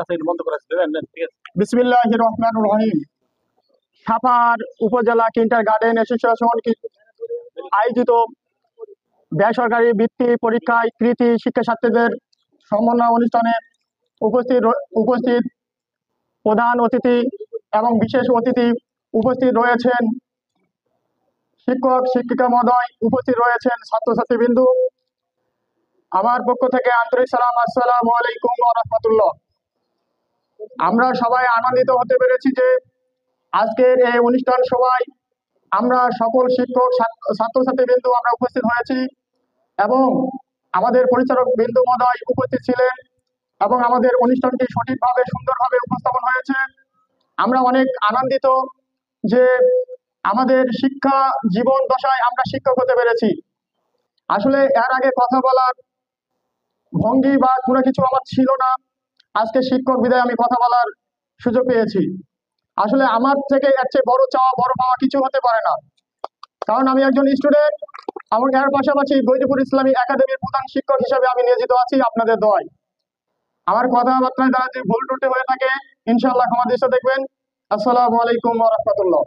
আছে বন্ধ করে আছে, ঠিক আছে। বিসমিল্লাহির রহমানির রহিম। সাভার উপজেলা কিন্ডার গার্ডেন অ্যাসোসিয়েশন আয়োজিত বেসরকারি বৃত্তি পরীক্ষায় কৃতি শিক্ষার্থীদের সম্মাননা অনুষ্ঠানে উপস্থিত প্রধান অতিথি এবং বিশেষ অতিথি উপস্থিত রয়েছেন, শিক্ষক শিক্ষিকা মহোদয় উপস্থিত রয়েছেন, ছাত্রছাত্রীবৃন্দু। আমার পক্ষ থেকে আন্তরিক সালাম, আসসালামু আলাইকুম ওয়া রাহমাতুল্লাহ। আমরা সবাই আনন্দিত হতে পেরেছি যে আজকের এই অনুষ্ঠান সভায় আমরা সকল শিক্ষক ছাত্রছাত্রীবৃন্দু আমরা উপস্থিত হয়েছি এবং আমাদের পরিচালক বিন্দু মহোদয় উপস্থিত ছিলেন এবং আমাদের অনুষ্ঠানটি সঠিকভাবে সুন্দরভাবে উপস্থাপন হয়েছে। আমরা অনেক আনন্দিত যে আমাদের শিক্ষা জীবন দশায় আমরা শিক্ষক হতে পেরেছি। আসলে এর আগে কথা বলার ভঙ্গি বা কোনো কিছু আমার ছিল না, আজকে শিক্ষক বিদায় আমি কথা বলার সুযোগ পেয়েছি। আসলে আমার থেকে এর চেয়ে বড় চাওয়া বড় পাওয়া কিছু হতে পারে না, কারণ আমি একজন স্টুডেন্ট এবং এর পাশাপাশি গৈরিপুর ইসলামী একাডেমির প্রধান শিক্ষক হিসেবে আমি নিয়োজিত আছি আপনাদের দোয়ায়। আমার কথাবার্তায় দ্বারা যে ভুল ত্রুটি হয়ে থাকে ইনশাআল্লাহ ক্ষমা দৃষ্টিতে দেখবেন। আসসালামু আলাইকুম ওয়া রাহমাতুল্লাহ।